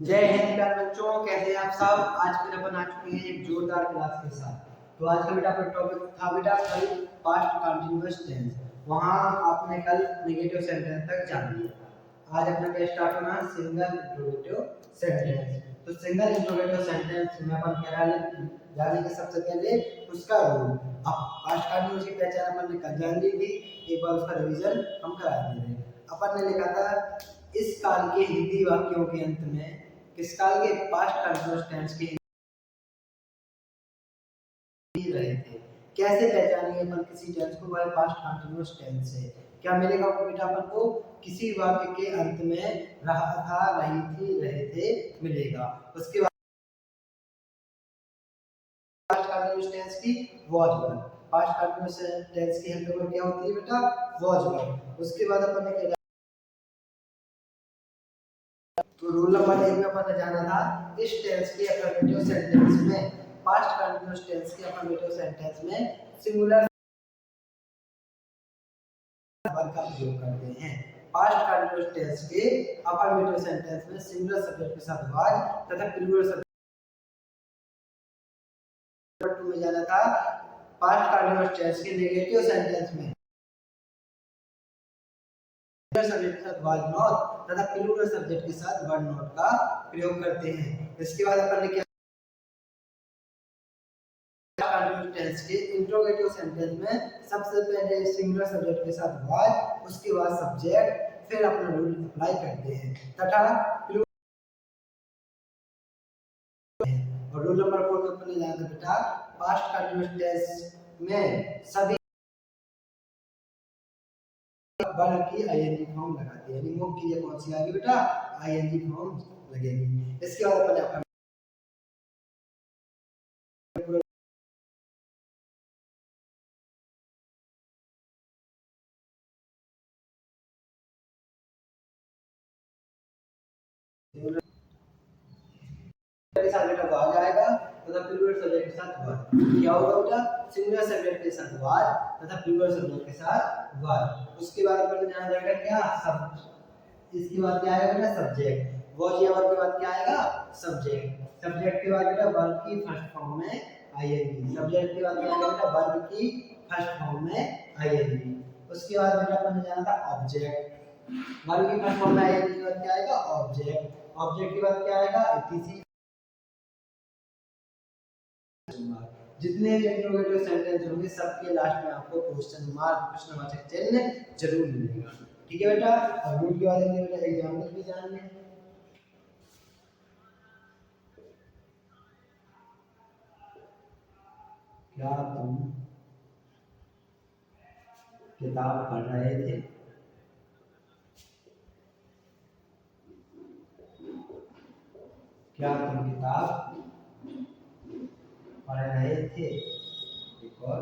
जय हिंद प्यारे बच्चों, कैसे हैं आप सब। आज फिर अपन आ चुके हैं एक जोरदार क्लास के साथ। तो आज का बेटा अपना टॉपिक था बेटा कल पास्ट कंटीन्यूअस टेंस। वहां आपने कल नेगेटिव सेंटेंस तक जान लिया। आज अपना क्या स्टार्ट होना है, सिंगल इंट्रोगेटिव सेंटेंस। तो सिंगल इंट्रोगेटिव सेंटेंस में अपन क्या जाने के सबसे पहले उसका रूल। अब पास्ट कंटीन्यूअस की पहचान अपन ने कल जान ली थी, एक बार उसका रिवीजन हम करा दे रहे हैं। अपन ने लिखा था इस काल के हिंदी वाक्यों के अंत में किस काल के पास्ट कंटीन्यूअस टेंस के ही रहे थे। कैसे पहचानेंगे अपन किसी टेंस को बाय पास्ट कंटीन्यूअस टेंस से। क्या मिलेगा बेटा अपन को, किसी वाक्य के अंत में रहा था, रही थी, रहे थे मिलेगा। उसके बाद पास्ट कंटीन्यूअस टेंस की was were. Past continuous tense की हेल्प क्या होती है बेटा, वाज वर। उसके बाद अपन ने तो रूल नंबर 1 में अपन ने जाना था इस टेंस के अफर्मेटिव सेंटेंस में, पास्ट कंटीन्यूअस टेंस के अफर्मेटिव सेंटेंस में सिंगुलर वर्ब का प्रयोग करते हैं। पास्ट कंटीन्यूअस टेंस के अफर्मेटिव सेंटेंस में सिंगुलर सब्जेक्ट के साथ वाज तथा प्लूरल सब्जेक्ट में जाना था। पास्ट कंटीन्यूअस टेंस के नेगेटिव सेंटेंस में सब्जेक्ट के साथ वाज नॉट तथा प्लूरल सब्जेक्ट के साथ वर नॉट का प्रयोग करते हैं। इसके बाद अपन ने क्या कंटीन्यूअस टेंस के इंट्रोगेटिव सेंटेंस में सबसे पहले सिंगुलर सब्जेक्ट के साथ वाज, उसके बाद सब्जेक्ट, फिर अपना रूल अप्लाई करते हैं तथा और रूल नंबर 4 में अपने जाना था बेटा पास्ट कंटीन्यूअस टेंस में सभी वर्ब की आईएनजी फॉर्म लगाते हैं। यानी मुख्य क्रिया कौन सी आएगी बेटा, आईएनजी फॉर्म लगेगी। इसके बाद अपने अपना के साथ बेटा वाज आएगा तथा प्लूरल सब्जेक्ट के साथ वाज। क्या होगा बेटा, सिंगुलर सब्जेक्ट के साथ वाज तथा प्लूरल सब्जेक्ट के साथ वाज। उसके बाद अपन जाना जाएगा क्या, सब। इसके बाद क्या आएगा बेटा, सब्जेक्ट। वाज या वर्ब के बाद क्या आएगा, सब्जेक्ट। सब्जेक्ट के बाद बेटा वर्ब की फर्स्ट फॉर्म में आईएनजी। सब्जेक्ट के बाद क्या आएगा बेटा, वर्ब की फर्स्ट फॉर्म में आईएनजी। उसके बाद बेटा अपन जाना था ऑब्जेक्ट। वर्ब की फर्स्ट फॉर्म में आईएनजी के बाद क्या आएगा, ऑब्जेक्ट। ऑब्जेक्ट के बाद क्या आएगा, इटीसी। जितने भी इंट्रोगेटिव सेंटेंस होंगे सबके लास्ट में आपको क्वेश्चन मार्क, प्रश्नवाचक चिन्ह जरूर मिलेगा। ठीक है बेटा। अब रूल के बारे में बेटा एग्जांपल भी जान लें। क्या तुम किताब पढ़ रहे थे, क्या तुम किताब पढ़ रहे थे। एक और,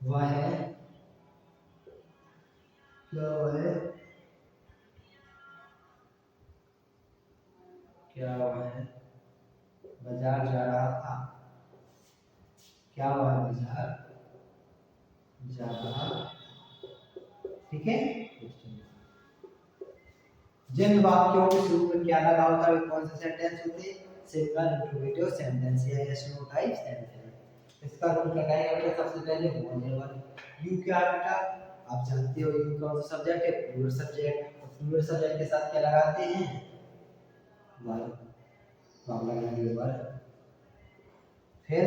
वह क्या वह बाजार जा रहा था, क्या वह बाजार जा रहा। ठीक है। जिन वाक्यों के शुरू में क्या लगा होता है, कौन से सेंटेंस होते हैं, सिंगल इंट्रोगेटिव सेंटेंस या यस नो टाइप सेंटेंस। इसका रूल क्या कहेगा बेटा, सबसे पहले होने यू क्या बेटा, आप जानते हो यू कौन सा सब्जेक्ट है, प्लूरल सब्जेक्ट। और प्लूरल सब्जेक्ट के साथ क्या लगाते हैं, वर्ब। वर्ब लगाएंगे वर्ब, फिर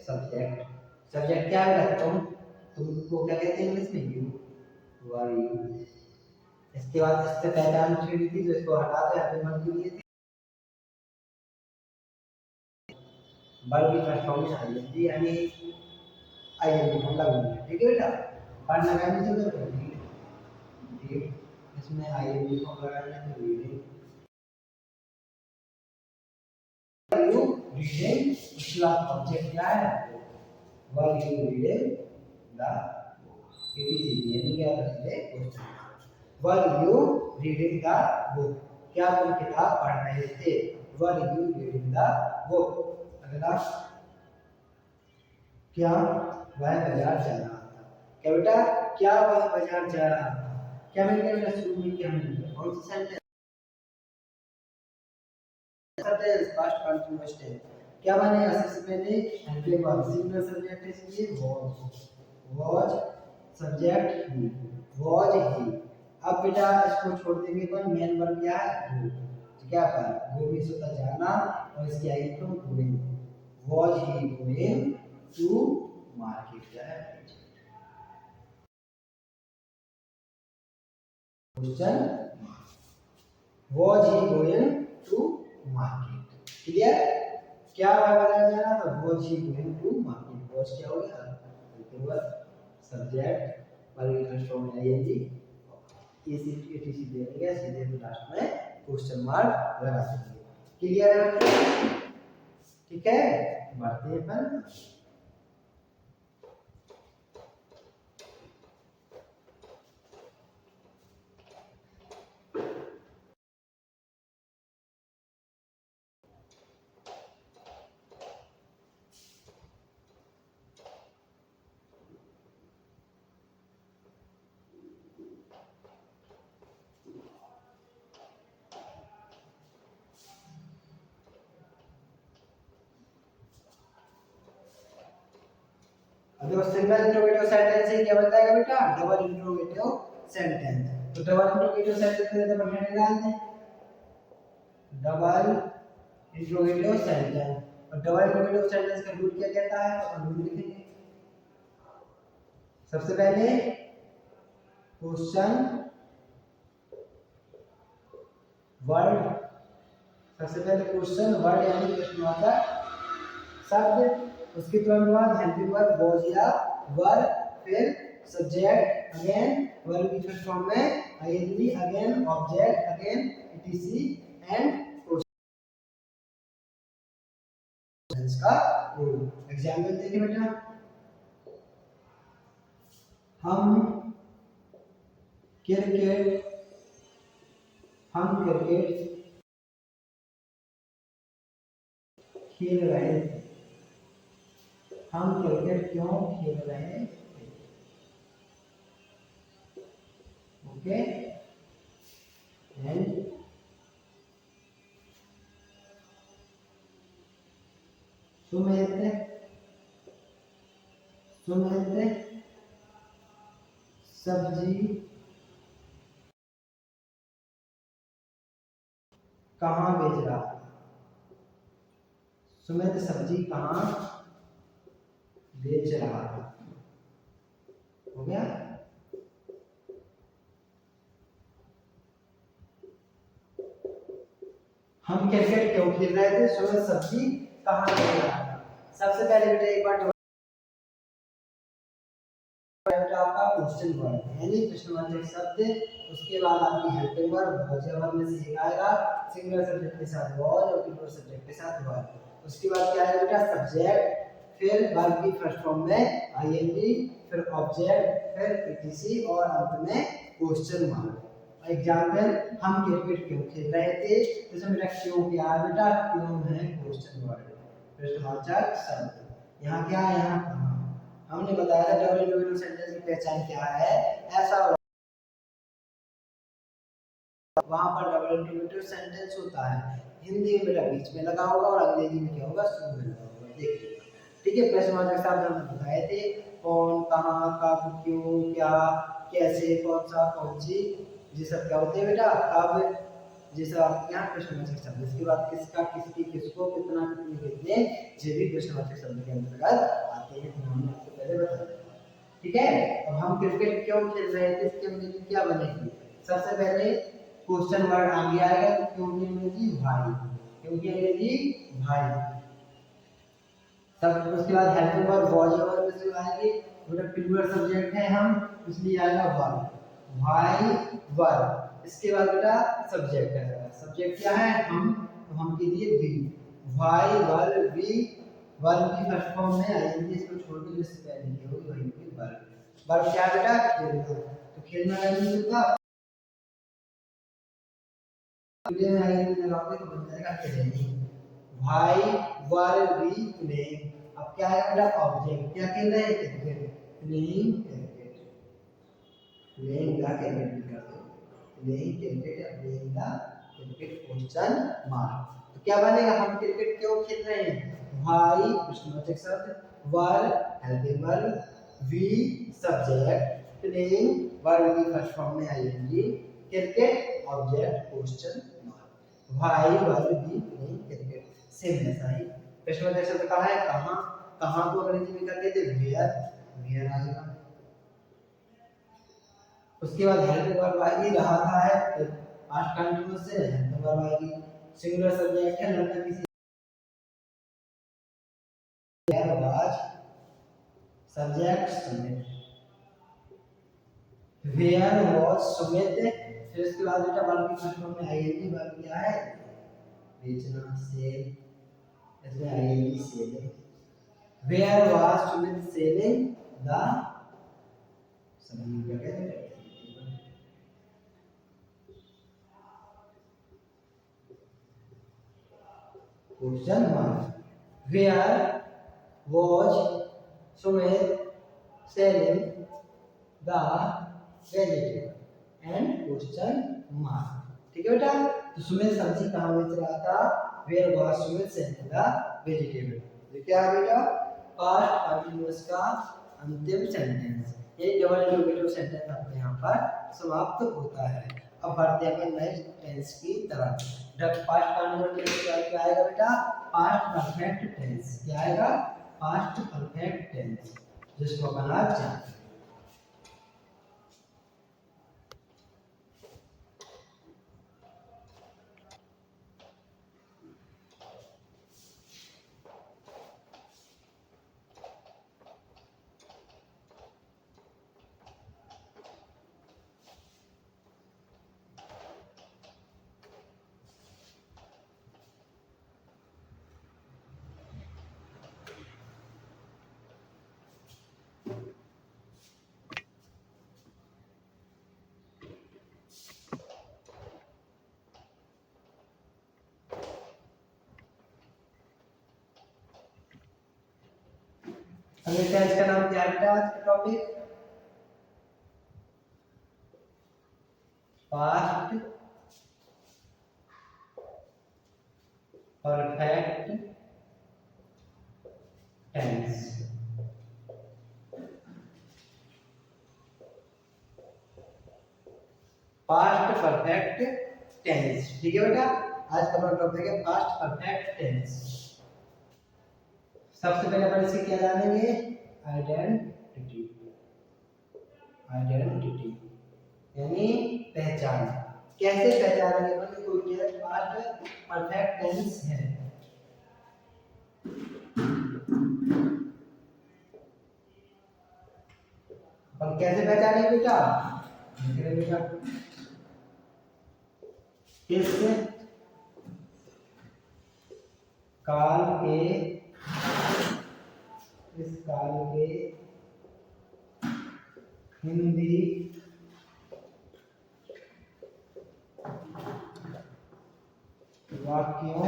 सब्जेक्ट। सब्जेक्ट क्या है बेटा, तुमको क्या कहते हैं इंग्लिश में, यू, वर यू। इसके बाद इससे पहचान छेड़ी थी तो इसको हटा दो, यहाँ पे मन के लिए थी वर्ब की फर्स्ट फॉर्म में आईएनजी, यानी आईएनजी फॉर्म लगनी है। ठीक है बेटा। पढ़ना का नहीं चल रहा है, ठीक, इसमें आईएनजी फॉर्म लगाना है तो रीडिंग, यू रीडिंग। उसके बाद ऑब्जेक्ट क्या है, were you reading the, it is यानी क्या करते question, were you reading the book, क्या तुम किताब पढ़ रहे थे, were you reading the book. अगला, क्या वह बाजार जा रहा था, क्या बेटा, क्या वह बाजार जा रहा था। क्या मिल गया बेटा शुरू में, क्या मिल गया, कौन सा sentence, sentence past continuous tense. क्या बनेगा सबसे पहले हेल्पिंग वर्ब, सिंगुलर सब्जेक्ट है इसलिए was सब्जेक्ट ही, was ही। अब बेटा इसको छोड़ देंगे पर मेन वर्ब क्या है go, क्या पर go मींस होता जाना और इसकी आई तो going, was he going to market, क्या है question, was he going to market, clear. क्या बताया जा रहा था, was he going to market, was क्या हो गया वर्ब सब्जेक्ट वर्ब की फर्स्ट फॉर्म में आईएनजी इसी एटीसी दे देंगे, सीधे लास्ट में क्वेश्चन मार्क लगा देंगे, क्लियर है बच्चों, ठीक है। बढ़ते हैं अपन देखो सिंगल इंट्रोगेटिव सेंटेंस से क्या बताएगा बेटा, डबल इंट्रोगेटिव सेंटेंस। तो डबल इंट्रोगेटिव सेंटेंस में तो बढ़िया डाल दें डबल इंट्रोगेटिव सेंटेंस, और डबल इंट्रोगेटिव सेंटेंस का रूल क्या कहता है, तो रूल लिखेंगे सबसे पहले क्वेश्चन वर्ड, सबसे पहले क्वेश्चन वर्ड यानी प्रश्नवाचक शब्द, उसके तुरंत बाद हेल्पिंग वर्ब was या वर, फिर सब्जेक्ट अगेन वर्ब की फर्स्ट फॉर्म में ING, again object, again ETC and questions का रूल। एग्जांपल देखिए बेटा, हम क्रिकेट खेल रहे थे, हम क्रिकेट क्यों खेल रहे थे, ओके एंड सुमित सब्जी कहाँ बेच रहा था, सुमित सब्जी कहाँ बेच रहा था, हो गया। हम क्रिकेट क्यों खेल रहे थे, सुमित सब्जी कहाँ बेच रहा था। सबसे पहले बेटा एक बार आपका क्वेश्चन वर्ड यानी प्रश्नवाचक शब्द, उसके बाद आपकी हेल्पिंग वर्ब वर्ब में से एक आएगा सिंगुलर सब्जेक्ट के साथ was और प्लूरल सब्जेक्ट के साथ वर, उसके बाद क्या आएगा बेटा सब्जेक्ट, फिर वर्ब की फर्स्ट फॉर्म में आईएनजी, फिर ऑब्जेक्ट, फिर ईटीसी और अंत में क्वेश्चन मार्क। एग्जांपल, हम क्रिकेट क्यों खेल रहे थे, जैसे मेरा क्यों क्या है बेटा, क्यों है क्वेश्चन वर्ड प्रश्नवाचक शब्द, यहाँ क्या है, यहाँ कहाँ, हमने बताया था डबल इंट्रोगेटिव सेंटेंस की पहचान क्या है, ऐसा वहां पर डबल इंट्रोगेटिव सेंटेंस होता है, हिंदी में बेटा बीच में लगा होगा और अंग्रेजी में क्या होगा शुरू में लगा होगा, देखिए ठीक है। प्रश्नवाचक शब्द हमने बताए थे कौन, कहां, कब, क्यों, क्या, कैसे, कौन सा, कौन सी, ये सब क्या होते हैं बेटा, कब, ये सब यहाँ प्रश्नवाचक शब्द। इसके बाद किसका, किसकी, किसको, कितना, कितने, कितने, ये भी प्रश्नवाचक शब्द के अंतर्गत आते हैं, हमने आपको पहले बताया, ठीक है। अब हम क्रिकेट क्यों खेल रहे थे, इसके अंग्रेजी क्या बनेगी, सबसे पहले क्वेश्चन वर्ड आगे आएगा, तो क्यों की अंग्रेजी भाई, क्यों की अंग्रेजी भाई, तब उसके बाद हेल्पिंग वर्ब was या वर्ब से आएगी, मतलब प्लूरल सब्जेक्ट है हम, इसलिए आएगा वर्ब, भाई वर्ब, इसके बाद बेटा सब्जेक्ट है, सब्जेक्ट क्या है हम, तो हम के लिए वी, भाई वर्ब वी, वर्ब की फर्स्ट फॉर्म में आईएनजी, इसको छोड़ के जिससे पहले की होगी वही होगी वर्ब, वर्ब क्या बेटा खेलना, तो खेलना का मीनिंग होगा प्ले में आईएनजी लगाओगे तो बन जाएगा प्लेइंग, भाई वर्ब वी प्लेइंग। अब क्या है बेटा ऑब्जेक्ट, क्या खेल रहे हैं क्रिकेट, प्लेइंग क्रिकेट, प्लेइंग का क्रिकेट करते प्लेइंग क्रिकेट या playing the cricket question mark. तो क्या बनेगा, हम क्रिकेट क्यों खेल रहे हैं, वाई प्रश्नवाचक शब्द, were helping verb, we subject, playing verb की फर्स्ट फॉर्म में ING, cricket object question mark, why verb we playing cricket, same ऐसा ही। प्रश्नवाचक शब्द कहाँ है, कहाँ, कहाँ को अंग्रेजी में क्या कहते हैं, वेयर, वेयर आएगा। उसके बाद हेल्पिंग वर्ब आएगी, रहा था है, तो पास्ट कंटीन्यूअस से हेल्पिंग वर्ब आएगी। सिंगुलर सब्जेक्ट है, लड़का किसी was subject Sumit, where was Sumit, फिर उसके बाद बेटा वर्ब की फर्स्ट फॉर्म में आईएनजी, वर्ब क्या है, बेचना, सेल, इसमें ING selling, where was Sumit selling the, सभी क्या कहते हैं, question mark, where was Sumit selling the vegetable and question mark। ठीक है बेटा, तो सुमित सब्जी कहाँ बेच रहा था, where was Sumit selling the vegetable। ये क्या है बेटा, पास्ट कंटीन्यूअस का अंतिम सेंटेंस, ये डबल इंटरोगेटिव सेंटेंस आपके यहाँ पर समाप्त होता है। अब बढ़ते हैं अपन नेक्स्ट टेंस की तरफ। जब पास्ट कंटीन्यूअस टेंस क्या आएगा बेटा, पास्ट परफेक्ट टेंस, क्या आएगा, पास्ट परफेक्ट टेंस, जिसको अपन आज जानते हैं। अगले टेंस का नाम क्या है बेटा, आज का topic past perfect tense. Past perfect tense, ठीक है बेटा, आज का हमारा टॉपिक है पास्ट परफेक्ट टेंस। सबसे पहले अपन इसे क्या जानेंगे, आइडेंटिटी, आइडेंटिटी यानी पहचान। कैसे पहचानेंगे अपन कोई पास्ट परफेक्ट टेंस है, अपन कैसे पहचानेंगे बेटा, देख रहे बेटा, किस काल के, इस काल के हिंदी वाक्यों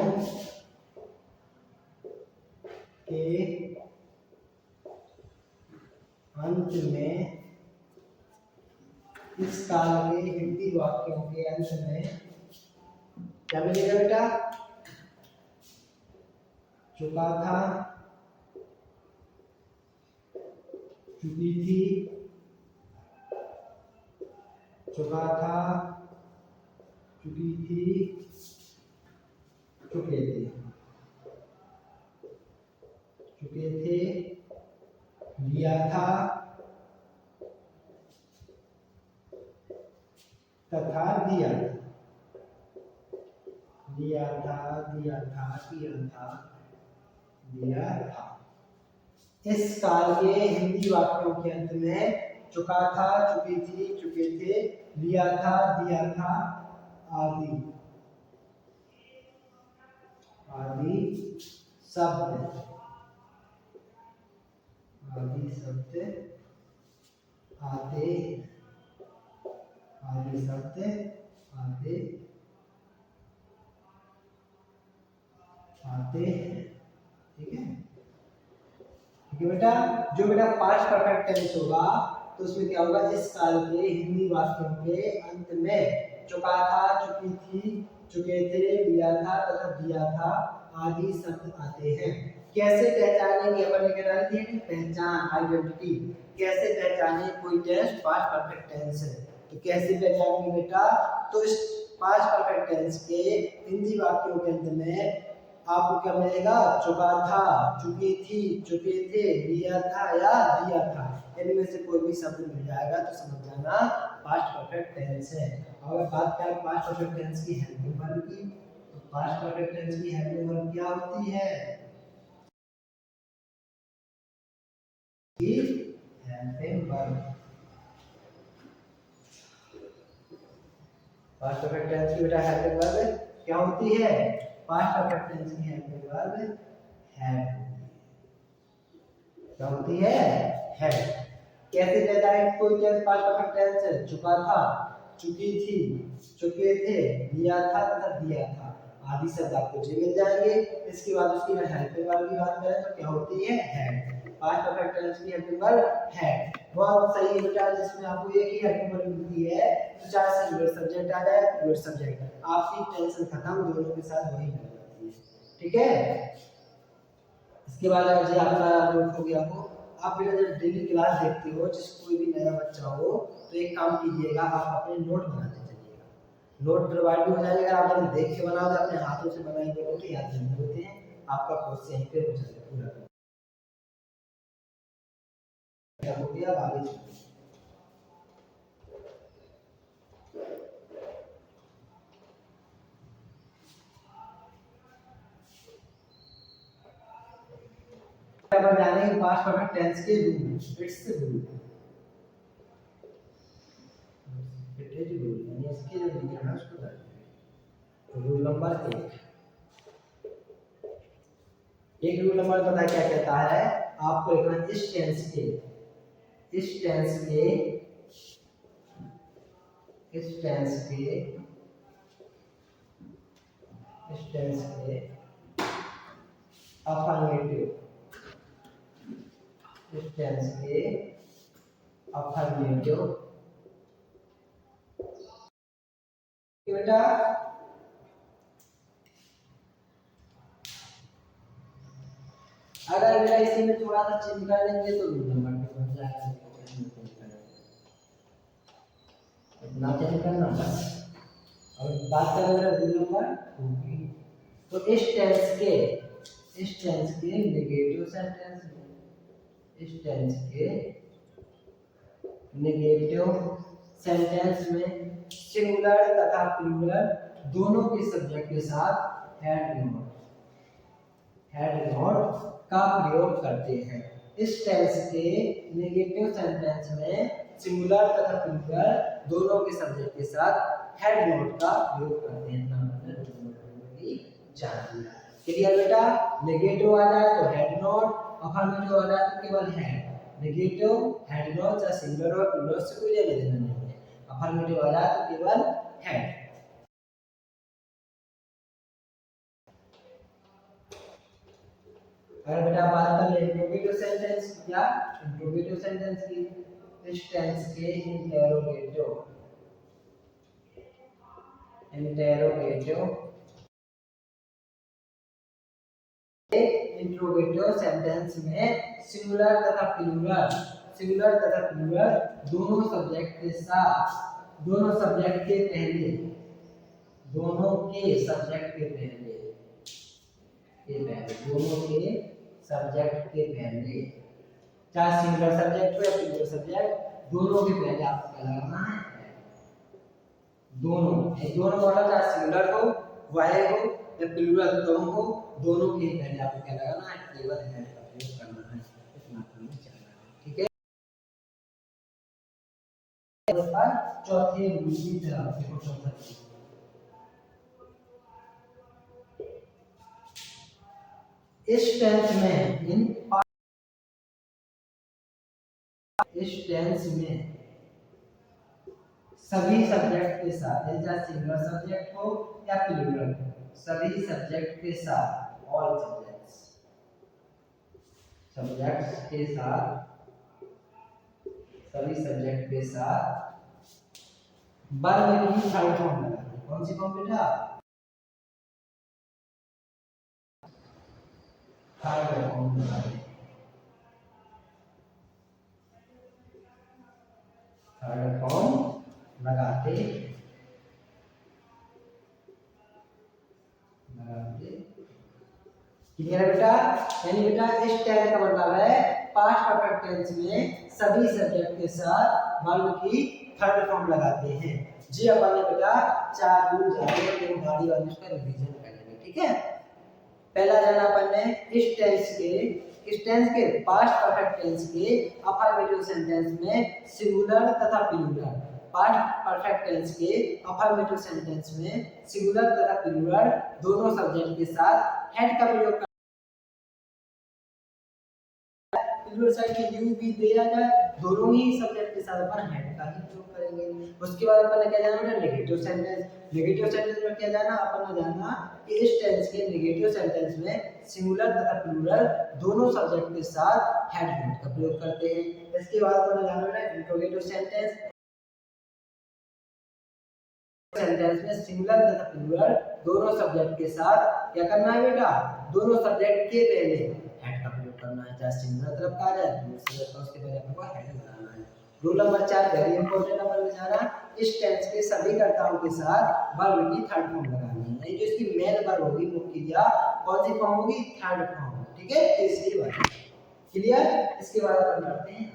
के अंत में, इस काल के हिंदी वाक्यों के अंत में क्या मिलेगा बेटा, चुका था, चुकी थी, चुका था, चुकी थी, चुके थे, चुके थे, लिया था, तथा दिया था, लिया था, दिया था, किया था, दिया था। इस काल के हिंदी वाक्यों के अंत में चुका था, चुकी थी, चुके थे, लिया था, दिया था आदि, आदि शब्द, आदि शब्द आते, आदि शब्द आते, आते हैं, ठीक है। ठीक है बेटा, जो बेटा पास्ट परफेक्ट टेंस होगा तो उसमें क्या होगा, इस काल के हिंदी वाक्यों के अंत में चुका था, चुकी थी, चुके थे, लिया था तथा दिया था आदि शब्द आते हैं। कैसे पहचानेंगे अपन ने कह रहे हैं पहचान आइडेंटिटी। कैसे पहचाने कोई टेंस पास्ट परफेक्ट टेंस है, तो कैसे पहचानेंगे बेटा, तो इस पास्ट परफेक्ट टेंस के हिंदी वाक्यों के अंत में आपको क्या मिलेगा, चुका था, चुकी थी, चुके थे, लिया था या दिया था, इनमें से कोई भी शब्द मिल जाएगा तो समझ जाना पास्ट परफेक्ट टेंस है। अगर बात करें पास्ट परफेक्ट टेंस की हेल्पिंग वर्ब की, तो पास्ट परफेक्ट टेंस की हेल्पिंग वर्ब क्या होती है, helping verb. Past perfect tense की बेटा हेल्पिंग वर्ब क्या होती है, पास्ट परफेक्ट टेंस की हेल्पिंग वर्ब हैव क्या होती है, हैव। कैसे पहचाने कोई टेंस पास्ट परफेक्ट टेंस है, चुका था, चुकी थी, चुके थे, लिया था तथा दिया था आदि शब्द आपको जी मिल जाएंगे। इसके बाद उसकी हेल्पिंग वर्ब की बात करें तो क्या होती है, हैड। पास्ट परफेक्ट टेंस की हेल्पिंग वर्ब हैड। बहुत सही है बेटा, जिसमें आपको एक ही हेल्पिंग वर्ब मिलती है तो चाहे सिंगुलर सब्जेक्ट आ जाए प्लूरल सब्जेक्ट, आपकी टेंशन खत्म, दोनों के साथ वही मिल जाती है। ठीक है, इसके बाद अगर जी आपका नोट हो गया हो, आप बेटा जब डेली क्लास देखते हो, जिस कोई भी नया बच्चा हो तो एक काम कीजिएगा, आप अपने नोट बनाते चलिएगा। नोट प्रोवाइड भी हो जाएगा, आप अगर देख के बनाओगे, अपने हाथों से बनाएंगे नोट याद नहीं होते हैं, आपका कोर्स यहीं पे हो जाएगा पूरा। हो गया, आगे चलिए। अब जानेंगे पास्ट परफेक्ट टेंस के rule, it's rule, it is rule, यानी इसके जो नियम है उसको जानेंगे। रूल नंबर 1 रूल नंबर पता क्या कहता है, आपको लिखना इस टेंस के, इस टेंस के, इस टेंस के, इस टेंस के अफर्मेटिव, इस टेंस के अफर्मेटिव बेटा अगर बेटा इसी में थोड़ा सा चेंज कर देंगे तो रूल नंबर पे बन जाएगा, इतना चेंज करना बस। और बात करें अगर रूल नंबर 2 की, तो इस टेंस के, इस टेंस के नेगेटिव सेंटेंस में, इस टेंस के नेगेटिव सेंटेंस में सिंगुलर तथा प्लूरल दोनों के सब्जेक्ट के साथ हैड नॉट, हैड नॉट का प्रयोग करते हैं। इस टेंस के नेगेटिव सेंटेंस में सिंगुलर तथा प्लूरल दोनों के सब्जेक्ट के साथ हैड नॉट का प्रयोग करते हैं। क्लियर बेटा, नेगेटिव आ जाए तो हैड नॉट, अफर्मेटिव आ जाए तो केवल हैड। नेगेटिव हैड नॉट या सिंगुलर और प्लूरल से कोई लेना देना नहीं है, अफर्मेटिव आ जाए तो केवल हैड। अगर बेटा बात कर ले इंट्रोगेटिव सेंटेंस, क्या इंट्रोगेटिव सेंटेंस की, इस टेंस के इंटेरोगेटिव, इंटेरोगेटिव, इंट्रोगेटिव सेंटेंस में सिंगुलर तथा प्लूरल, सिंगुलर तथा प्लूरल दोनों सब्जेक्ट के साथ, दोनों सब्जेक्ट के पहले, दोनों के सब्जेक्ट के पहले, दोनों के सब्जेक्ट के पहले, चाहे सिंगुलर सब्जेक्ट हो या प्लूरल सब्जेक्ट, दोनों के पहले आपको क्या लगाना है, दोनों, दोनों वाला चाहे सिंगुलर हो, वह हो या प्लूरल तुम हो, दोनों के पहले आपको क्या लगाना है, केवल हैड का प्रयोग करना है, इतना करना चाहिए। ठीक है, चौथे रूल की तरफ देखो, चौथा इस टेंस में, इस टेंस में सभी सब्जेक्ट के साथ, चाहे सिंगुलर सब्जेक्ट हो या प्लूरल, सभी सब्जेक्ट के साथ, ऑल सब्जेक्ट्स, सब्जेक्ट्स के साथ, सभी सब्जेक्ट के साथ वर्ब की थर्ड फॉर्म लगाते हैं। कौन सी फॉर्म बेटा? थर्ड फॉर्म लगाते हैं। थर्ड फॉर्म लगाते क्लियर है बेटा? यानी बेटा इस टेंस का मतलब है पास्ट परफेक्ट टेंस में सभी सब्जेक्ट के साथ वर्ब की थर्ड फॉर्म लगाते हैं। जी अपन ने बेटा 4 रूल जाने के गाड़ी वाले उसका रिवीजन करेंगे, ठीक है? पहला जाना अपन ने इस टेंस के पास्ट परफेक्ट टेंस के अफर्मेटिव सेंटेंस में सिंगुलर तथा प्लूरल, पास्ट परफेक्ट टेंस के अफर्मेटिव सेंटेंस में सिंगुलर तथा प्लूरल दोनों सब्जेक्ट के साथ हेड का प्रयोग प्लूरल साइड के यू भी दिया जाए, दोनों ही सब्जेक्ट के साथ अपन हेड का ही प्रयोग करेंगे। उसके बाद अपन ने क्या जाना है? Negative sentence. नेगेटिव सेंटेंस में क्या जाना? अपन ने जाना कि इस टेंस के नेगेटिव सेंटेंस में सिंगुलर तथा प्लूरल दोनों सब्जेक्ट के साथ हेड का प्रयोग करते हैं। इसके बाद अपन ने जाना है इंट्रोगेटिव सेंटेंस। सेंटेंस में सिंगुलर तथा प्लूरल दोनों सब्जेक्ट के साथ क्या करना है बेटा? दोनों सब्जेक्ट के पहले हेड का प्रयोग करना है, चाहे सिंगुलर तरफ का आ जाए प्लूरल सब्जेक्ट का उसके पहले आपको हेड लगाना है। रूल नंबर 4 वेरी इंपॉर्टेंट अपन ने जाना, इस टेंस के सभी कर्ताओं के साथ वर्ब की थर्ड फॉर्म लगानी है। यानी जो इसकी मेन वर्ब होगी मुख्य क्रिया कौन सी फॉर्म होगी? थर्ड फॉर्म, ठीक है? तीसरी बात क्लियर? इसके बाद अपन करते हैं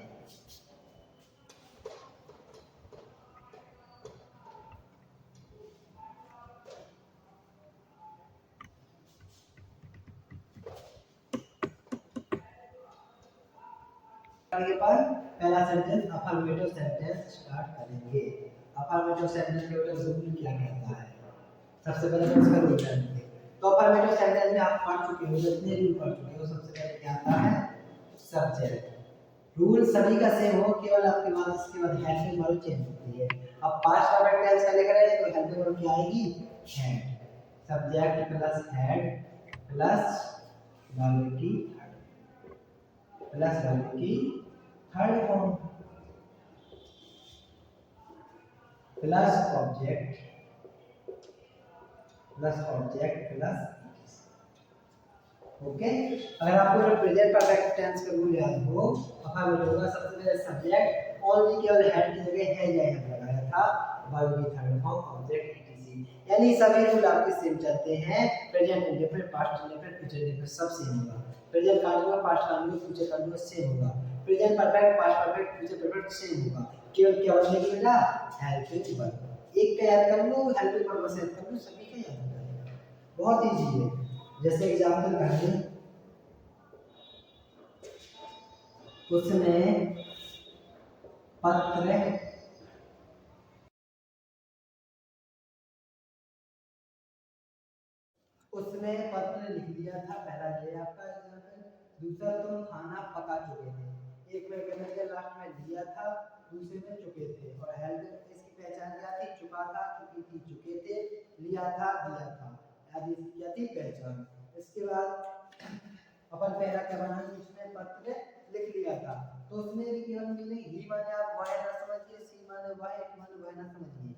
के बाद पहला सेंटेंस अफर्मेटिव सेंटेंस स्टार्ट करेंगे। अफर्मेटिव सेंटेंस के ऊपर रूल क्या कहता है? सबसे पहले हम इसका रूल जानेंगे। तो अफर्मेटिव सेंटेंस में आप पढ़ चुके हो, जितने रूल पढ़ चुके हो, सबसे पहले क्या आता है? सब्जेक्ट। रूल सभी का सेम हो, केवल आपके बाद इसके बाद हेल्पिंग वर्ब चेंज होती है। अब पास्ट परफेक्ट टेंस का लेकर आए तो हेल्पिंग वर्ब क्या आएगी? Had. Subject plus had plus verb की third form plus object plus okay. अगर आपको जो प्रेजेंट परफेक्ट टेंस का रूल याद हो, अफर्मेटिव होगा सबसे पहले सब्जेक्ट ओनली केवल हेड की जगह है या है लगाया था, वर्ब की थर्ड फॉर्म ऑब्जेक्ट etc। यानी सभी रूल आपके सेम चलते हैं। Present indefinite, past indefinite, future indefinite सब सेम होगा। Present continuous, past continuous, future continuous same होगा। Present perfect, past perfect, future perfect same होगा। केवल क्या बदलेगी बेटा? Helping verb. एक का याद कर लो, हेल्पिंग वर्ब से याद कर लो, सभी का याद हो जाएगा। बहुत इजी है। जैसे एग्जांपल करें, उसने पत्र लिख लिया था, पहला ये आपका एग्जांपल। दूसरा तुम खाना पका चुके थे। एक में कहने के लास्ट में लिया था, दूसरे में चुके थे। और हेल्प इसकी पहचान क्या थी? चुका था, चुकी थी, चुके थे, लिया था, दिया था, आदि इसकी क्या थी? पहचान। इसके बाद अपन पहला क्या बना? उसने पत्र लिख लिया था, तो उसमें भी केवल मीनिंग ही माने आप वह ना समझिए, सी माने वह, इट माने वह ना समझिए।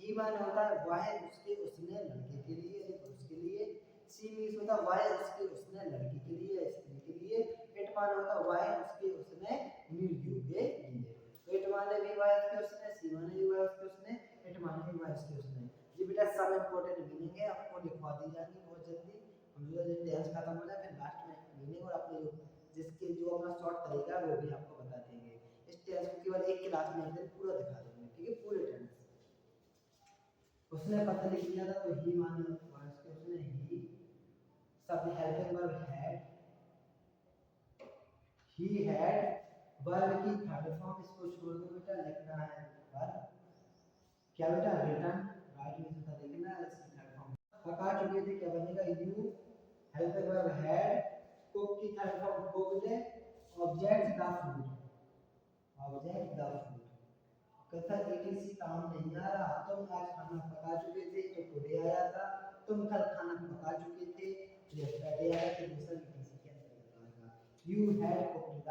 ही माने होता है वह उसके उसने लड़के के लिए या उसके लिए, सी मीन्स होता है वह उसके उसने लड़की के लिए या स्त्री के लिए, इट माने होता है वह उसके उसने मृत्यु के लिए। तो इट माने भी वह उसके उसने, सी माने भी वह उसके उसने, इट माने भी वह उसके उसने। ये बेटा सब इंपॉर्टेंट मीनिंग है, आपको लिखवा दी जाएगी बहुत जल्दी। हम जो टेंस खत्म हो जाए फिर लास्ट में मीनिंग और अपने जिसके जो अपना शॉर्ट तरीका है वो भी आपको बता देंगे। इस टेंस को केवल एक क्लास में एक दिन पूरा दिखा देंगे, ठीक है? पूरे टेंस। उसने पत्र लिख दिया था तो ही माने उसके उसने ही, सब helping verb had, he had, verb की थर्ड फॉर्म इसको छोड़ दो बेटा, लिखना है वर्ब क्या बेटा? रिटन, राइट में था लिखना है इसकी थर्ड फॉर्म। पका चुके थे क्या बनेगा? You, helping verb had, cook की third form cooked, object the food, कहता एटीसी काम नहीं आ रहा, तुम आज खाना पका चुके थे तो टुडे आया था, तुम कल खाना पका चुके थे तो यस्टरडे आया, तो दूसरा एटीसी के अंदर लगाएगा। You had cooked the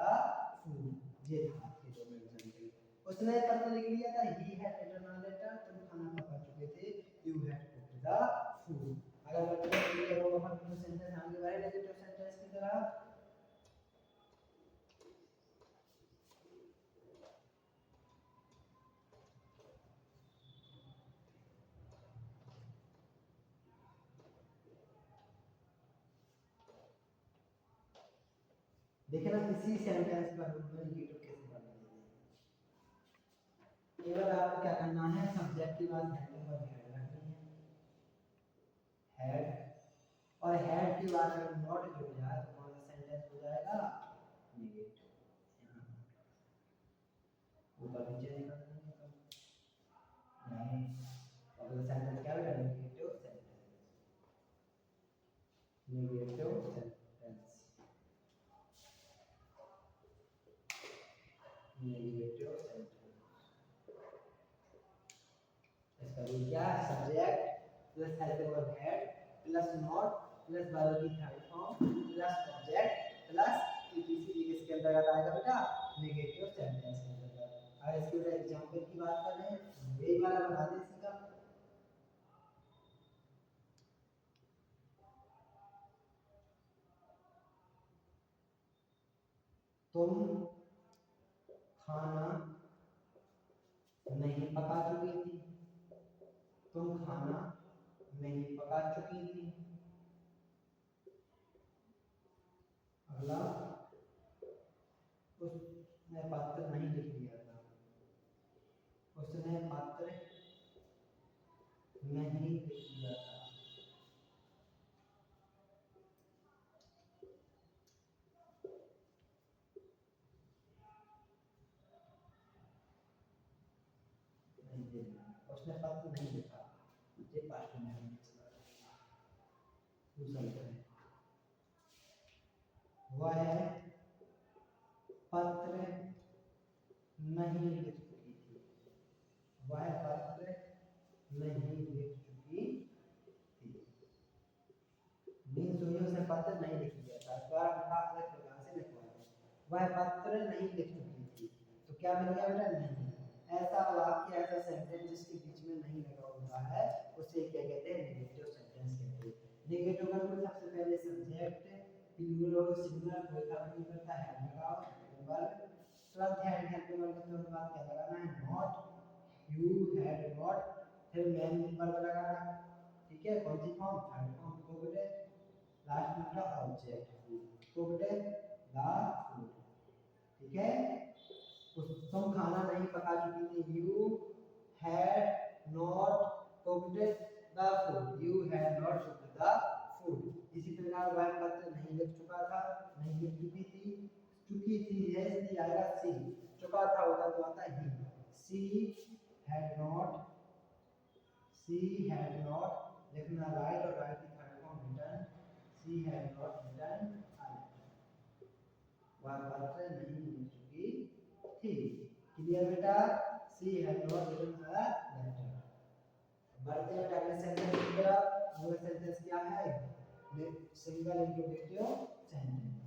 food, ये था आपके दो एग्जांपल। उसने पत्र लिख लिया था, he had written a letter, तुम द फूड। अगर मल्टीपल अपन सेंटेंस आगे बढ़े नेगेटिव सेंटेंस की तरह, देखना इसी सेंटेंस पर हम नेगेटिव कैसे बनाएंगे। केवल आपको क्या करना है, सब्जेक्ट की बात हेडिंग और हेड रखनी है, हेड और हेड की बात अगर नॉट जुड़ जाए तो कौन सा सेंटेंस हो जाएगा, नेगेटिव। यहाँ ऊपर नीचे निकल देंगे तो नहीं, अगला सेंटेंस क्या होगा, negative sentence, negative sentence, negative sentence. इसका रूल क्या है, subject plus helping verb had plus not plus verb की third form plus object plus ETC, इसके अंतर्गत आएगा बेटा नेगेटिव सेंटेंस के अंतर्गत। अगर इसके एग्जांपल की बात करें, यही वाला बना दें सीधा, तुम खाना नहीं पका चुकी थी, तुम खाना नहीं पका चुकी थी। अगला, उसने पत्र नहीं लिख दिया था, उसने पत्र नहीं लिख दिया था। उसने पत्र नहीं लिखा, ये पास्ट में है, वह पत्र नहीं लिख चुकी थी, वह पत्र नहीं लिख चुकी थी। मीन्स हुई उसने पत्र नहीं लिख दिया था, इस बार अलग प्रकार से लिखवाया, वह पत्र नहीं लिख चुकी थी, तो क्या मिल गया बेटा, नहीं। ऐसा वाक्य, ऐसा सेंटेंस जिसके बीच में नहीं लगा होता है उसे क्या कहते हैं, नेगेटिव सेंटेंस कहते हैं। नेगेटिव का मतलब सबसे पहले सब्जेक्ट प्लूरल और सिंगुलर कोई का भी करता है, लगाओ वर्ब तुरंत हेड हेल्पिंग वर्ब के तुरंत बाद क्या लगाना है, नॉट, यू हैड नॉट, फिर मेन वर्ब लगाना, ठीक है, कौन सी फॉर्म, थर्ड फॉर्म को बोले, लास्ट में का ऑब्जेक्ट को बोले द फूड, ठीक है। तुम खाना नहीं पका चुकी थी, you had not cooked the food, you had not cooked the food. इसी प्रकार वह पत्र नहीं लिख चुका था, नहीं लिख चुकी थी है, इसलिए आएगा सी, चुका था होता तो आता ही, she had not, she had not लिखना राइट और राइट की third form written, she had not written, वह पत्र नहीं लिख चुकी थी। क्लियर बेटा, she had not written the letter. बढ़ते हैं अगले सेंटेंस की तरफ। अगला सेंटेंस क्या है, सिंगल इंट्रोगेटिव सेंटेंस।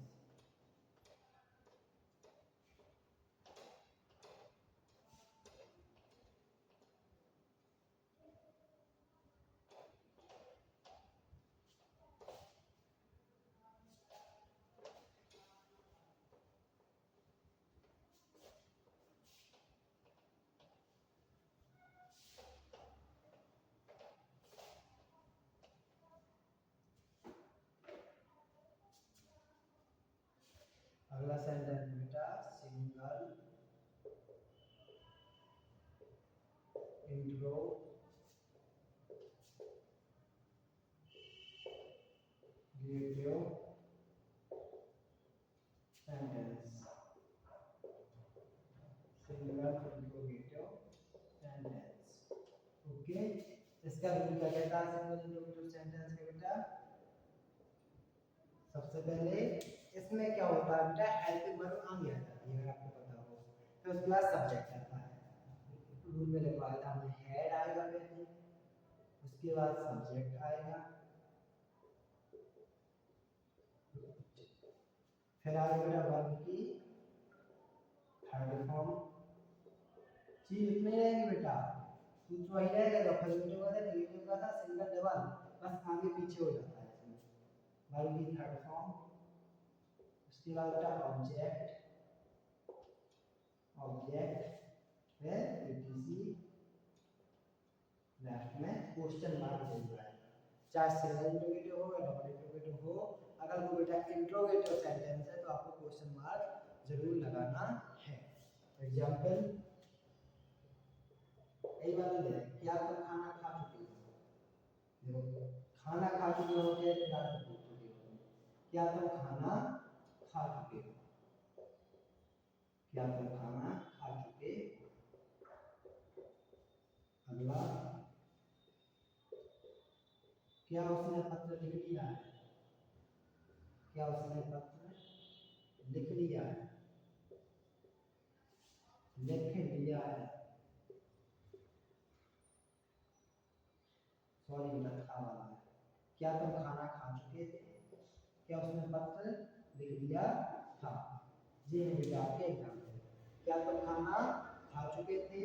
अगला सेंटेंस बेटा single interrogative sentence, single interrogative sentence, okay. इसका रूल क्या कहता है सिंगल इंट्रोगेटिव सेंटेंस का बेटा, सबसे पहले इसमें क्या होता है बेटा, हेल्पिंग वर्ब आगे आ जाती है, अगर आपको पता हो, फिर उसके बाद सब्जेक्ट आता है, रूल में लिखवाया था हमने, हेड आएगा पहले, उसके बाद सब्जेक्ट आएगा, फिर आएगा बेटा वर्ब की थर्ड फॉर्म, चीज इतनी रहेगी बेटा, कुछ वही रहेगा, फिर नेगेटिव का होता था सिंगल डबल, बस आगे पीछे हो जाता है इसमें। वर्ब की थर्ड फॉर्म। उसके बाद बेटा ऑब्जेक्ट, ऑब्जेक्ट है ईटीसी, लास्ट में क्वेश्चन मार्क दे दिया है। चाहे सिंगल इंट्रोगेटिव हो या डबल इंट्रोगेटिव हो, अगर वो बेटा इंट्रोगेटिव सेंटेंस है तो आपको क्वेश्चन मार्क जरूर लगाना है। एग्जांपल यही वाला ले, क्या तुम खाना खा चुके हो? देखो खाना खा चुके हो क्या क्या पूछ चुके हो, क्या तुम खाना खा चुके हो, क्या तुम खाना खा चुके हो। अगला, क्या उसने पत्र लिख लिया है, क्या उसने पत्र लिख लिया है, लिख लिया है, सॉरी लिखा वाला है। क्या तुम खाना खा चुके थे, क्या उसने पत्र लिख लिया था। ये है बेटा आपके एग्जाम्पल। क्या तुम खाना खा चुके थे,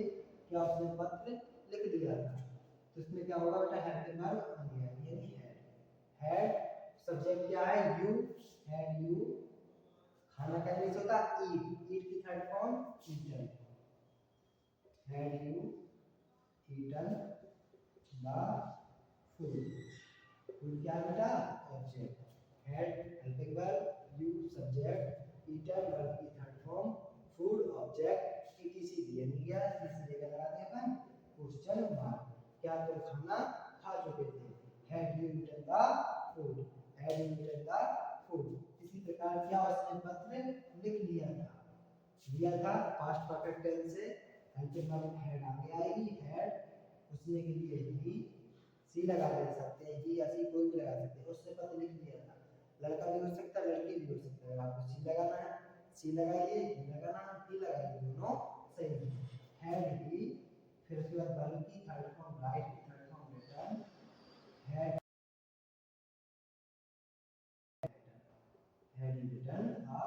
क्या उसने पत्र लिख दिया था। तो इसमें क्या होगा बेटा, हेल्पिंग वर्ब आ गया, यानी हैड, सब्जेक्ट क्या है यू, हैड यू, खाना का इंग्लिश होता है ईट, ईट की third form eaten, had you eaten the food. Food क्या है बेटा, object, had helping verb, you subject, eaten verb की third form, food object, ETC दिया नहीं गया, इसलिए क्या लगा दें अपन क्वेश्चन मार्क। क्या तुम खाना खा चुके थे, had you eaten the food, had you eaten the food. इसी प्रकार क्या उसने पत्र लिख लिया था, लिया था पास्ट परफेक्ट टेंस से हेल्पिंग वर्ब हैड आगे आएगी, हैड, उसने के लिए ही सी लगा दे सकते हैं, ही या सी कोई भी लगा सकते हैं। उसने पत्र लिख लिया था, लड़का भी हो सकता है लड़की भी हो सकता है, आपको सी लगाना है, सी लगाइए, ही लगाना है, ही लगाइए, दोनों सही है। हैड ही, फिर उसके बाद वर्ब की थर्ड फॉर्म राइट की third form written, had written a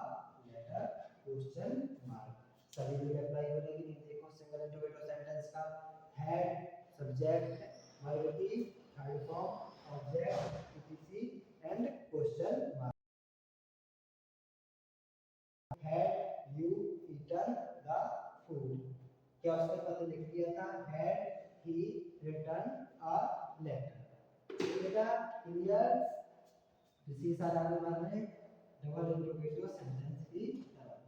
letter question mark. सभी जगह अप्लाई हो जाएगी। देखो सिंगल इंट्रोगेटिव सेंटेंस का हैड सब्जेक्ट, वर्ब की third form object ETC and question mark. Had you eaten the food, क्या उसने पत्र लिख दिया था, had he written a letter. बेटा क्लियर, इसी सारा आगे में डबल इंट्रोगेटिव सेंटेंस की तरह।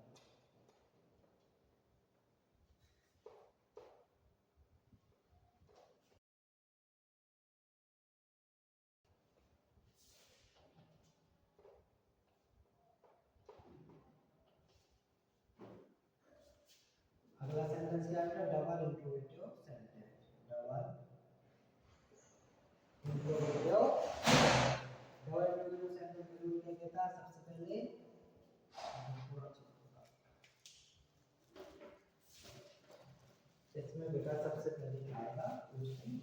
अगला सेंटेंस क्या है, double interrogative sentence, double interrogative, double interrogative sentence में रूल क्या कहता है, सबसे पहले इसमें बेटा सबसे पहले क्या आएगा क्वेश्चन।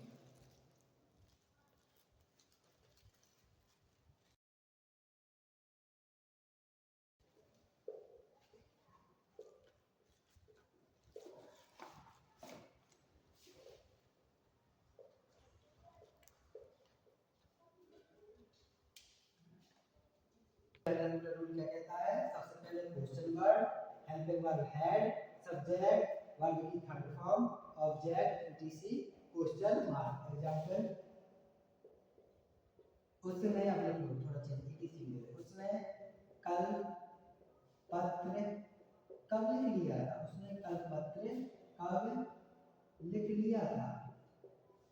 रूल क्या कहता है, सबसे पहले question word, helping verb had, subject, verb की third form, object ETC, question mark. Example, उसने अपने थोड़ा चेंज ईटीसी ले ले, उसने कल पत्र कब लिख लिया था, उसने कल पत्र कब लिख लिया था,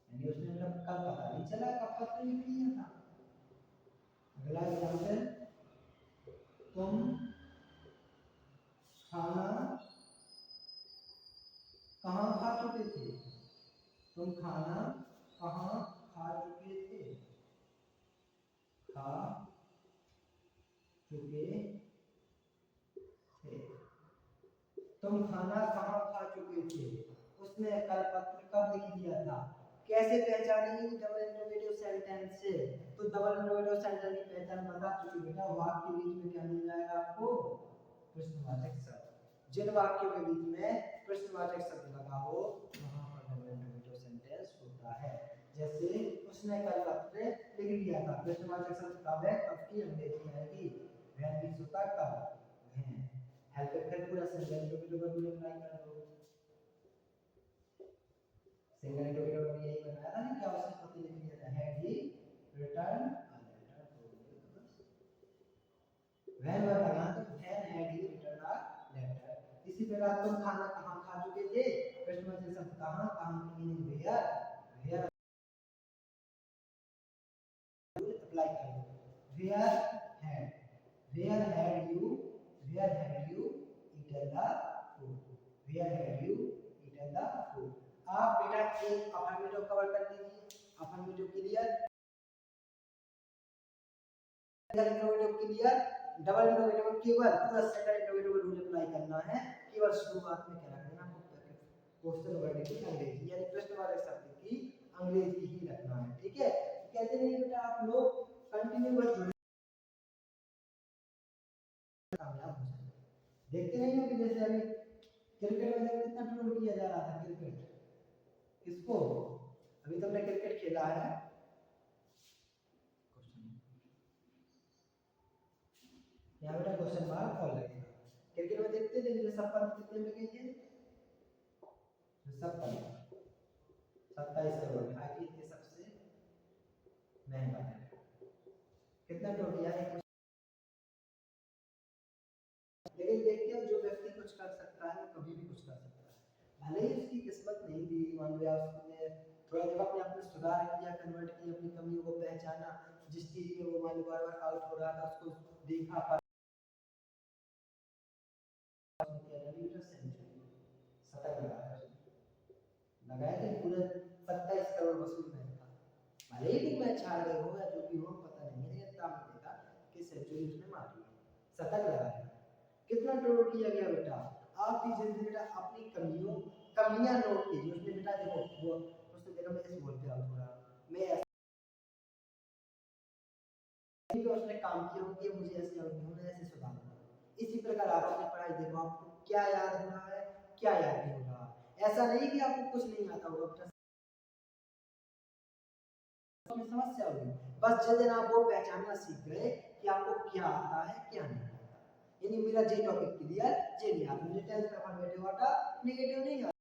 यानी उसने मतलब कल पता नहीं चला कब पत्र लिख लिया था। अगला एग्जांपल, तुम खाना कहाँ खा चुके थे, तुम खाना कहाँ खा चुके थे, खा चुके थे, तुम खाना कहाँ खा चुके थे, उसने कल पत्र कब लिख दिया था। कैसे पहचानेंगे डबल इंट्रोगेटिव सेंटेंस से, तो डबल इंट्रोगेटिव सेंटेंस की पहचान बता चुकी बेटा, वाक्य के बीच में क्या मिल जाएगा आपको, प्रश्नवाचक शब्द। जिन वाक्यों के बीच में प्रश्नवाचक शब्द लगा हो वहां पर डबल इंट्रोगेटिव सेंटेंस होता है। जैसे उसने कल पत्र लिख लिया था, प्रश्नवाचक शब्द कब है, कब की अंग्रेजी आएगी, व्हेन भी होता कब, व्हेन। हेल्प करके पूरा सेंटेंस को भी रूल अप्लाई कर दो। सिंगल इंटरव्यू में यही बनाया था ना, क्या उसने पत्र लिख लिया था, had he written a letter to, when verb लगा तो when had he written a letter. इसी प्रकार तुम खाना कहाँ खा चुके थे, प्रश्नवाचक शब्द कहाँ, कहाँ की मीनिंग वेयर, वेयर अप्लाई कर दो। Where had, where had you, where had you eaten the food, where had you eaten the food. आप बेटा एक अफर्मेटिव कवर कर लीजिए, affirmative clear, interrogative clear, double interrogative केवल पूरा सेकंड इंटरोगेटिव रूल अप्लाई करना है, केवल शुरुआत में क्या रखना है, क्वेश्चन वर्ड की अंग्रेजी यानी प्रश्नवाचक शब्द की अंग्रेजी ही रखना है, ठीक है। कहते नहीं बेटा आप लोग कंटिन्यू बस जुड़े कामयाब हो जाएंगे। देखते नहीं हो कि जैसे अभी क्रिकेट में कितना ट्रोल किया जा रहा था, क्रिकेट किसको, अभी तुमने क्रिकेट खेला है, यहाँ बेटा क्वेश्चन मार्क और लगेगा। क्रिकेट में देखते थे ऋषभ पंत कितने में गए थे, ऋषभ पंत 27 करोड़ में, आईपीएल के सबसे महंगा है, कितना ट्रॉफी यानी। लेकिन देखते हो जो व्यक्ति कुछ कर सकता है वो कभी भी कुछ कर सकता है, भले ही उसकी किस्मत नहीं थी, मान लिया उसने थोड़ा जब अपने आप में सुधार किया, कन्वर्ट किया, अपनी कमियों को पहचाना, जिस चीज में वो मान लो बार बार आउट हो रहा था उसको देखा, शतक लगाया थे, पूरे 27 करोड़ वसूल में था, भले ही तुम मैच हार गए हो या जो भी हो पता नहीं, मैंने इतना देखा कि सेंचुरी उसने मारी, शतक लगाया, कितना नोट किया गया बेटा। आप भी जल्दी बेटा अपनी कमियां नोट कीजिए, उसने बेटा देखो वो उसने देखा मैं इस बोल पे आउट हो रहा, मैं ऐसे उसने काम किया हो कि मुझे ऐसे आउट नहीं होना, ऐसे सुधारना। इसी प्रकार आप अपनी पढ़ाई देखो, आपको क्या याद हो रहा है, क्या याद नहीं हो रहा, ऐसा नहीं कि आपको कुछ नहीं आता होगा बेटा, समस्या होगी, बस जिस दिन आप वो पहचानना सीख गए कि आपको क्या आता है क्या नहीं आता, यानी मेरा जे टॉपिक क्लियर, जे नहीं आता, मुझे 10th का फॉर्मेटिव आता, नेगेटिव नहीं आता,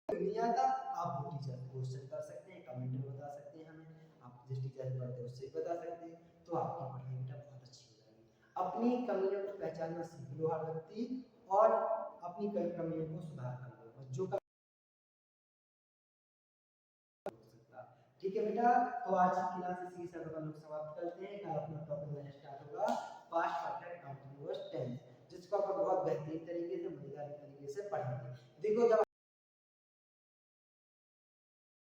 नहीं आता, आप वो टीचर से क्वेश्चन कर सकते हैं, कमेंट में बता सकते हैं हमें, आप जिस टीचर से पढ़ते हैं उससे बता सकते हैं, तो आपकी पढ़ाई बेटा बहुत अच्छी हो जाएगी। अपनी कमियों को पहचानना सीख लो हर व्यक्ति, और अपनी कमियों को सुधार कर लो, जो ठीक है बेटा। तो आज की क्लास इसी के साथ हम लोग समाप्त करते हैं, कल अपना टॉपिक नया स्टार्ट होगा, पास्ट परफेक्ट कंटीन्यूअस टेंस, जिसको अपन बहुत बेहतरीन तरीके से, मजेदार तरीके से पढ़ेंगे। देखो जब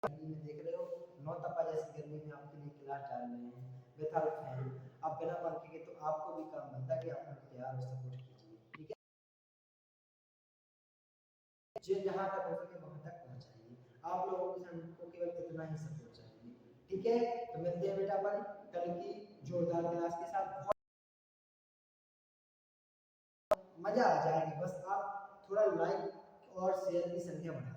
में देख रहे हो, नौ तपा जैसी गर्मी में आपके लिए क्लास डाल रहे हैं विदाउट फैन, आप बिना पंखे के, तो आपको भी काम बनता है कि आप अपने प्यार और सपोर्ट कीजिए, ठीक है, जो जहां तक हो सके वहां तक पहुंचाइए, आप लोगों को हमको केवल इतना ही सपोर्ट चाहिए, ठीक है। तो मिलते हैं बेटा अपन कल की जोरदार क्लास के साथ, मजा आ जाएगी, बस आप थोड़ा लाइक और शेयर की संख्या बढ़ा